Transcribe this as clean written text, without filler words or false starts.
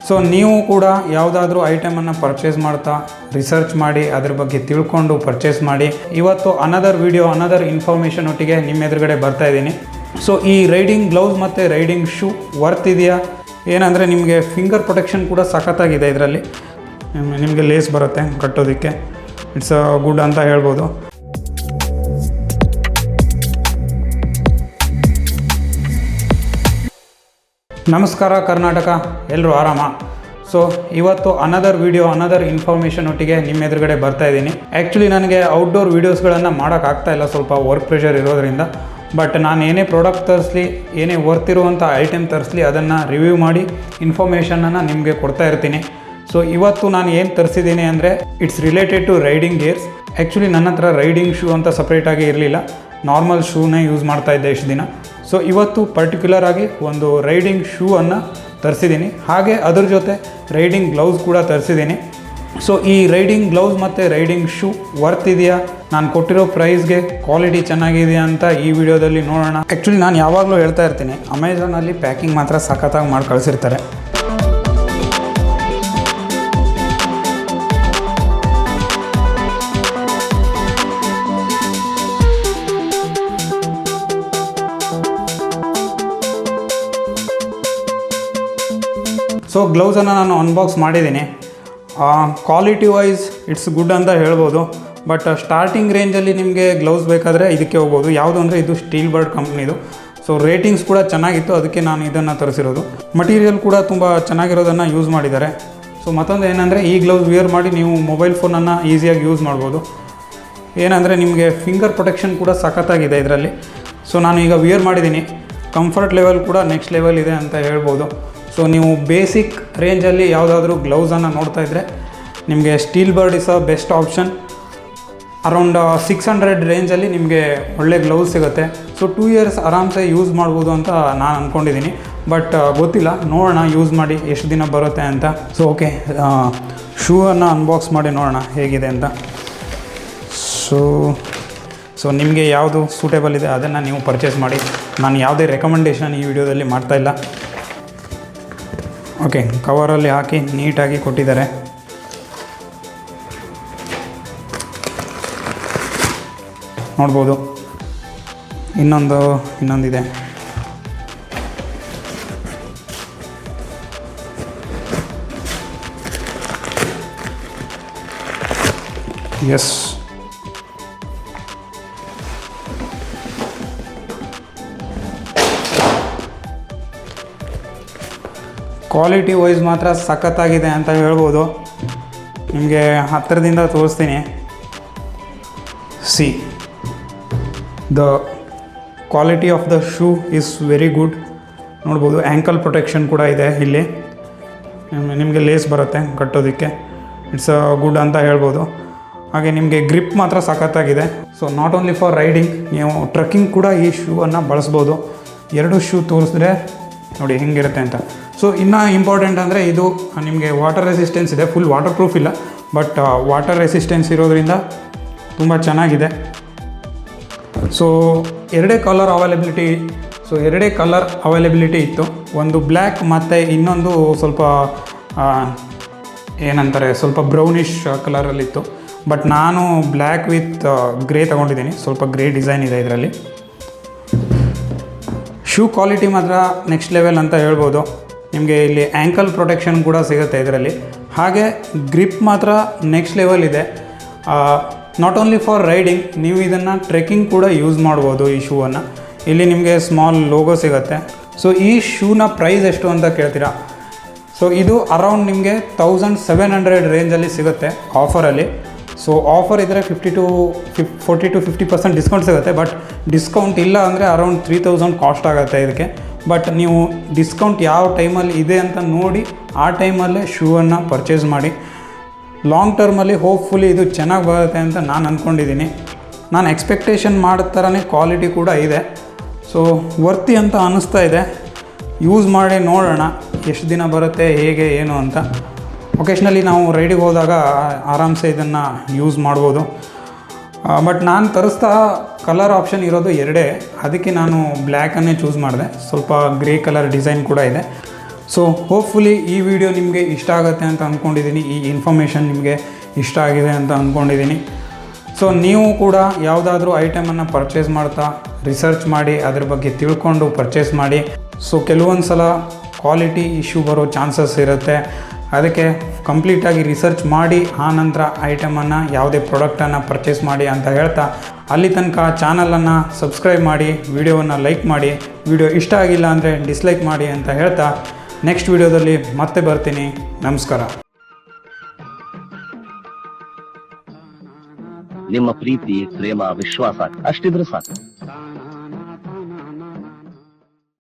So ನೀವು ಕೂಡ ಯಾವುದಾದ್ರೂ ಐಟಮನ್ನು ಪರ್ಚೇಸ್ ಮಾಡ್ತಾ ರಿಸರ್ಚ್ ಮಾಡಿ ಅದ್ರ ಬಗ್ಗೆ ತಿಳ್ಕೊಂಡು ಪರ್ಚೇಸ್ ಮಾಡಿ. ಇವತ್ತು ಅನದರ್ ವಿಡಿಯೋ ಅನದರ್ ಇನ್ಫಾರ್ಮೇಷನ್ ಒಟ್ಟಿಗೆ ನಿಮ್ಮ ಎದುರುಗಡೆ ಬರ್ತಾ ಇದ್ದೀನಿ. ಸೊ ಈ ರೈಡಿಂಗ್ ಗ್ಲೌಸ್ ಮತ್ತು ರೈಡಿಂಗ್ ಶೂ ವರ್ತ್ ಇದೆಯಾ? ಏನಂದರೆ ನಿಮಗೆ ಫಿಂಗರ್ ಪ್ರೊಟೆಕ್ಷನ್ ಕೂಡ ಸಖತ್ತಾಗಿದೆ. ಇದರಲ್ಲಿ ನಿಮಗೆ ಲೇಸ್ ಬರುತ್ತೆ ಕಟ್ಟೋದಕ್ಕೆ. ಇಟ್ಸ್ ಗುಡ್ ಅಂತ ಹೇಳ್ಬೋದು. ನಮಸ್ಕಾರ ಕರ್ನಾಟಕ, ಎಲ್ಲರೂ ಆರಾಮ? ಸೊ ಇವತ್ತು ಅನದರ್ ವಿಡಿಯೋ ಅನದರ್ ಇನ್ಫಾರ್ಮೇಷನ್ ಒಟ್ಟಿಗೆ ನಿಮ್ಮ ಎದುರುಗಡೆ ಬರ್ತಾ ಇದ್ದೀನಿ. ಆ್ಯಕ್ಚುಲಿ ನನಗೆ ಔಟ್ಡೋರ್ ವೀಡಿಯೋಸ್ಗಳನ್ನು ಮಾಡೋಕ್ಕಾಗ್ತಾಯಿಲ್ಲ, ಸ್ವಲ್ಪ ವರ್ಕ್ ಪ್ರೆಷರ್ ಇರೋದರಿಂದ. ಬಟ್ ನಾನು ಏನೇ ಪ್ರಾಡಕ್ಟ್ ತರಿಸ್ಲಿ, ಏನೇ ವರ್ತ್ ಇರುವಂಥ ಐಟಮ್ ತರಿಸ್ಲಿ, ಅದನ್ನು ರಿವ್ಯೂ ಮಾಡಿ ಇನ್ಫಾರ್ಮೇಷನನ್ನು ನಿಮಗೆ ಕೊಡ್ತಾ ಇರ್ತೀನಿ. ಸೊ ಇವತ್ತು ನಾನು ಏನು ತರಿಸಿದ್ದೀನಿ ಅಂದರೆ it's related to riding gears. Actually ನನ್ನ ಹತ್ರ ರೈಡಿಂಗ್ ಶೂ ಅಂತ ಸಪ್ರೇಟಾಗಿ ಇರಲಿಲ್ಲ, ನಾರ್ಮಲ್ ಶೂನೇ ಯೂಸ್ ಮಾಡ್ತಾ ಇದ್ದೆ ಇಷ್ಟು ದಿನ. ಸೊ ಇವತ್ತು ಪರ್ಟಿಕ್ಯುಲರ್ ಆಗಿ ಒಂದು ರೈಡಿಂಗ್ ಶೂ ಅನ್ನು ತರಿಸಿದ್ದೀನಿ, ಹಾಗೆ ಅದ್ರ ಜೊತೆ ರೈಡಿಂಗ್ ಗ್ಲೌಸ್ ಕೂಡ ತರಿಸಿದ್ದೀನಿ. ಸೊ ಈ ರೈಡಿಂಗ್ ಗ್ಲೌಸ್ ಮತ್ತು ರೈಡಿಂಗ್ ಶೂ ವರ್ತ್ ಇದೆಯಾ, ನಾನು ಕೊಟ್ಟಿರೋ ಪ್ರೈಸ್ಗೆ ಕ್ವಾಲಿಟಿ ಚೆನ್ನಾಗಿದೆಯಾ ಅಂತ ಈ ವಿಡಿಯೋದಲ್ಲಿ ನೋಡೋಣ. ಆ್ಯಕ್ಚುಲಿ ನಾನು ಯಾವಾಗಲೂ ಹೇಳ್ತಾ ಇರ್ತೀನಿ, ಅಮೆಝಾನಲ್ಲಿ ಪ್ಯಾಕಿಂಗ್ ಮಾತ್ರ ಸಖತ್ತಾಗಿ ಮಾಡಿ ಕಳಿಸಿರ್ತಾರೆ. ಸೊ ಗ್ಲೌಸನ್ನು ನಾನು ಅನ್ಬಾಕ್ಸ್ ಮಾಡಿದ್ದೀನಿ. ಕ್ವಾಲಿಟಿ ವೈಸ್ ಇಟ್ಸ್ ಗುಡ್ ಅಂತ ಹೇಳ್ಬೋದು. ಬಟ್ ಸ್ಟಾರ್ಟಿಂಗ್ ರೇಂಜಲ್ಲಿ ನಿಮಗೆ ಗ್ಲೌಸ್ ಬೇಕಾದರೆ ಇದಕ್ಕೆ ಹೋಗ್ಬೋದು. ಯಾವುದು ಅಂದರೆ ಇದು ಸ್ಟೀಲ್ ಬರ್ಡ್ ಕಂಪ್ನಿದು. ಸೊ ರೇಟಿಂಗ್ಸ್ ಕೂಡ ಚೆನ್ನಾಗಿತ್ತು, ಅದಕ್ಕೆ ನಾನು ಇದನ್ನು ತರಿಸಿರೋದು. ಮಟೀರಿಯಲ್ ಕೂಡ ತುಂಬ ಚೆನ್ನಾಗಿರೋದನ್ನು ಯೂಸ್ ಮಾಡಿದ್ದಾರೆ. ಸೊ ಮತ್ತೊಂದು ಏನಂದರೆ ಈ ಗ್ಲೌಸ್ ವಿಯರ್ ಮಾಡಿ ನೀವು ಮೊಬೈಲ್ ಫೋನನ್ನು ಈಸಿಯಾಗಿ ಯೂಸ್ ಮಾಡ್ಬೋದು. ಏನಂದರೆ ನಿಮಗೆ ಫಿಂಗರ್ ಪ್ರೊಟೆಕ್ಷನ್ ಕೂಡ ಸಖತ್ತಾಗಿದೆ ಇದರಲ್ಲಿ. ಸೊ ನಾನು ಈಗ ವಿಯರ್ ಮಾಡಿದ್ದೀನಿ, ಕಂಫರ್ಟ್ ಲೆವೆಲ್ ಕೂಡ ನೆಕ್ಸ್ಟ್ ಲೆವೆಲ್ ಇದೆ ಅಂತ ಹೇಳ್ಬೋದು. ಸೊ ನೀವು ಬೇಸಿಕ್ ರೇಂಜಲ್ಲಿ ಯಾವುದಾದ್ರೂ ಗ್ಲೌಸನ್ನು ನೋಡ್ತಾ ಇದ್ದರೆ ನಿಮಗೆ steel bird is a best option. Around 600 ರೇಂಜಲ್ಲಿ ನಿಮಗೆ ಒಳ್ಳೆ ಗ್ಲೌಸ್ ಸಿಗುತ್ತೆ. ಸೊ 2 years ಆರಾಮ್ಸೆ ಯೂಸ್ ಮಾಡ್ಬೋದು ಅಂತ ನಾನು ಅಂದ್ಕೊಂಡಿದ್ದೀನಿ. ಬಟ್ ಗೊತ್ತಿಲ್ಲ, ನೋಡೋಣ ಯೂಸ್ ಮಾಡಿ ಎಷ್ಟು ದಿನ ಬರುತ್ತೆ ಅಂತ. ಸೊ ಓಕೆ, ಶೂವನ್ನು ಅನ್ಬಾಕ್ಸ್ ಮಾಡಿ ನೋಡೋಣ ಹೇಗಿದೆ ಅಂತ. ಸೊ ನಿಮಗೆ ಯಾವುದು ಸೂಟೇಬಲ್ ಇದೆ ಅದನ್ನು ನೀವು ಪರ್ಚೇಸ್ ಮಾಡಿ. ನಾನು ಯಾವುದೇ ರೆಕಮೆಂಡೇಷನ್ ಈ ವಿಡಿಯೋದಲ್ಲಿ ಮಾಡ್ತಾಯಿಲ್ಲ. ಓಕೆ, ಕವರಲ್ಲಿ ಹಾಕಿ ನೀಟಾಗಿ ಕೊಟ್ಟಿದ್ದಾರೆ. ನೋಡ್ಬೋದು, ಇನ್ನೊಂದಿದೆ. ಎಸ್, ಕ್ವಾಲಿಟಿ ವೈಸ್ ಮಾತ್ರ ಸಖತ್ತಾಗಿದೆ ಅಂತ ಹೇಳ್ಬೋದು. ನಿಮಗೆ ಹತ್ತಿರದಿಂದ ತೋರಿಸ್ತೀನಿ. C, the quality of the shoe is very good. ನೋಡ್ಬೋದು, ಆ್ಯಂಕಲ್ ಪ್ರೊಟೆಕ್ಷನ್ ಕೂಡ ಇದೆ. ಇಲ್ಲಿ ನಿಮಗೆ ಲೇಸ್ ಬರುತ್ತೆ ಕಟ್ಟೋದಕ್ಕೆ. ಇಟ್ಸ್ ಗುಡ್ ಅಂತ ಹೇಳ್ಬೋದು. ಹಾಗೆ ನಿಮಗೆ ಗ್ರಿಪ್ ಮಾತ್ರ ಸಖತ್ತಾಗಿದೆ. So not only for riding, ನೀವು ಟ್ರಕ್ಕಿಂಗ್ ಕೂಡ ಈ ಶೂವನ್ನು ಬಳಸ್ಬೋದು. 2 ಶೂ ತೋರಿಸಿದ್ರೆ ನೋಡಿ ಹೆಂಗಿರುತ್ತೆ ಅಂತ. ಸೊ ಇನ್ನೂ ಇಂಪಾರ್ಟೆಂಟ್ ಅಂದರೆ ಇದು ನಿಮಗೆ ವಾಟರ್ ರೆಸಿಸ್ಟೆನ್ಸ್ ಇದೆ. ಫುಲ್ ವಾಟರ್ ಪ್ರೂಫ್ ಇಲ್ಲ, ಬಟ್ ವಾಟರ್ ರೆಸಿಸ್ಟೆನ್ಸ್ ಇರೋದ್ರಿಂದ ತುಂಬ ಚೆನ್ನಾಗಿದೆ. ಸೊ ಎರಡೇ ಕಲರ್ ಅವೈಲಬಿಲಿಟಿ ಇತ್ತು. ಒಂದು ಬ್ಲ್ಯಾಕ್ ಮತ್ತು ಇನ್ನೊಂದು ಸ್ವಲ್ಪ ಏನಂತಾರೆ, ಸ್ವಲ್ಪ ಬ್ರೌನಿಷ್ ಕಲರಲ್ಲಿತ್ತು. ಬಟ್ ನಾನು ಬ್ಲ್ಯಾಕ್ ವಿತ್ ಗ್ರೇ ತೊಗೊಂಡಿದ್ದೀನಿ. ಸ್ವಲ್ಪ ಗ್ರೇ ಡಿಸೈನ್ ಇದೆ ಇದರಲ್ಲಿ. ಶೂ ಕ್ವಾಲಿಟಿ ಮಾತ್ರ ನೆಕ್ಸ್ಟ್ ಲೆವೆಲ್ ಅಂತ ಹೇಳ್ಬೋದು. ನಿಮಗೆ ಇಲ್ಲಿ ಆ್ಯಂಕಲ್ ಪ್ರೊಟೆಕ್ಷನ್ ಕೂಡ ಸಿಗುತ್ತೆ ಇದರಲ್ಲಿ. ಹಾಗೆ ಗ್ರಿಪ್ ಮಾತ್ರ ನೆಕ್ಸ್ಟ್ ಲೆವೆಲ್ ಇದೆ. ನಾಟ್ ಓನ್ಲಿ ಫಾರ್ ರೈಡಿಂಗ್, ನೀವು ಇದನ್ನು ಟ್ರೆಕ್ಕಿಂಗ್ ಕೂಡ ಯೂಸ್ ಮಾಡ್ಬೋದು ಈ ಶೂವನ್ನು. ಇಲ್ಲಿ ನಿಮಗೆ ಸ್ಮಾಲ್ ಲೋಗೋ ಸಿಗುತ್ತೆ. ಸೊ ಈ ಶೂನ ಪ್ರೈಸ್ ಎಷ್ಟು ಅಂತ ಕೇಳ್ತೀರಾ? ಸೊ ಇದು ಅರೌಂಡ್ ನಿಮಗೆ 1700 ರೇಂಜಲ್ಲಿ ಸಿಗುತ್ತೆ ಆಫರಲ್ಲಿ. ಸೊ ಆಫರ್ ಇದ್ದರೆ 40 to 50% ಡಿಸ್ಕೌಂಟ್ ಸಿಗುತ್ತೆ. ಬಟ್ ಡಿಸ್ಕೌಂಟ್ ಇಲ್ಲ ಅಂದರೆ ಅರೌಂಡ್ 3000 ಕಾಸ್ಟ್ ಆಗುತ್ತೆ ಇದಕ್ಕೆ. ಬಟ್ ನೀವು ಡಿಸ್ಕೌಂಟ್ ಯಾವ ಟೈಮಲ್ಲಿ ಇದೆ ಅಂತ ನೋಡಿ ಆ ಟೈಮಲ್ಲೇ ಶೂವನ್ನು ಪರ್ಚೇಸ್ ಮಾಡಿ. ಲಾಂಗ್ ಟರ್ಮಲ್ಲಿ ಹೋಪ್ಫುಲಿ ಇದು ಚೆನ್ನಾಗಿ ಬರುತ್ತೆ ಅಂತ ನಾನು ಅಂದ್ಕೊಂಡಿದ್ದೀನಿ. ನಾನು ಎಕ್ಸ್ಪೆಕ್ಟೇಷನ್ ಮಾಡಿದ ಥರನೇ ಕ್ವಾಲಿಟಿ ಕೂಡ ಇದೆ. ಸೊ ವರ್ತಿ ಅಂತ ಅನ್ನಿಸ್ತಾ ಇದೆ. ಯೂಸ್ ಮಾಡಿ ನೋಡೋಣ ಎಷ್ಟು ದಿನ ಬರುತ್ತೆ, ಹೇಗೆ ಏನು ಅಂತ. ಒಕೇಶ್ನಲಿ ನಾವು ರೈಡಿಗೆ ಹೋದಾಗ ಆರಾಮ್ಸೆ ಇದನ್ನು ಯೂಸ್ ಮಾಡ್ಬೋದು. ಬಟ್ ನಾನು ತರಿಸ್ತಾ ಕಲರ್ ಆಪ್ಷನ್ ಇರೋದು ಎರಡೇ, ಅದಕ್ಕೆ ನಾನು ಬ್ಲ್ಯಾಕನ್ನೇ ಚೂಸ್ ಮಾಡಿದೆ. ಸ್ವಲ್ಪ ಗ್ರೇ ಕಲರ್ ಡಿಸೈನ್ ಕೂಡ ಇದೆ. ಸೊ ಹೋಪ್ಫುಲಿ ಈ ವಿಡಿಯೋ ನಿಮಗೆ ಇಷ್ಟ ಆಗುತ್ತೆ ಅಂತ ಅಂದ್ಕೊಂಡಿದ್ದೀನಿ, ಈ ಇನ್ಫಾರ್ಮೇಷನ್ ನಿಮಗೆ ಇಷ್ಟ ಆಗಿದೆ ಅಂತ ಅಂದ್ಕೊಂಡಿದ್ದೀನಿ. ಸೊ ನೀವು ಕೂಡ ಯಾವುದಾದ್ರೂ ಐಟಮನ್ನು ಪರ್ಚೇಸ್ ಮಾಡ್ತಾ ರಿಸರ್ಚ್ ಮಾಡಿ ಅದ್ರ ಬಗ್ಗೆ ತಿಳ್ಕೊಂಡು ಪರ್ಚೇಸ್ ಮಾಡಿ. ಸೊ ಕೆಲವೊಂದು ಸಲ ಕ್ವಾಲಿಟಿ ಇಶ್ಯೂ ಬರೋ ಚಾನ್ಸಸ್ ಇರುತ್ತೆ, ಅದಕ್ಕೆ ಕಂಪ್ಲೀಟಾಗಿ ರಿಸರ್ಚ್ ಮಾಡಿ ಆನಂತರ ಐಟಮನ್ನು ಯಾವುದೇ ಪ್ರಾಡಕ್ಟನ್ನು ಪರ್ಚೇಸ್ ಮಾಡಿ ಅಂತ ಹೇಳ್ತಾ, ಅಲ್ಲಿ ತನಕ ಚಾನಲನ್ನು ಸಬ್ಸ್ಕ್ರೈಬ್ ಮಾಡಿ, ವಿಡಿಯೋವನ್ನು ಲೈಕ್ ಮಾಡಿ, ವಿಡಿಯೋ ಇಷ್ಟ ಆಗಿಲ್ಲ ಅಂದರೆ ಡಿಸ್ಲೈಕ್ ಮಾಡಿ ಅಂತ ಹೇಳ್ತಾ ನೆಕ್ಸ್ಟ್ ವಿಡಿಯೋದಲ್ಲಿ ಮತ್ತೆ ಬರ್ತೀನಿ. ನಮಸ್ಕಾರ. ನಿಮ್ಮ ಪ್ರೀತಿ, ಪ್ರೇಮ, ವಿಶ್ವಾಸ ಅಷ್ಟಿದ್ರೆ ಸಾಕು.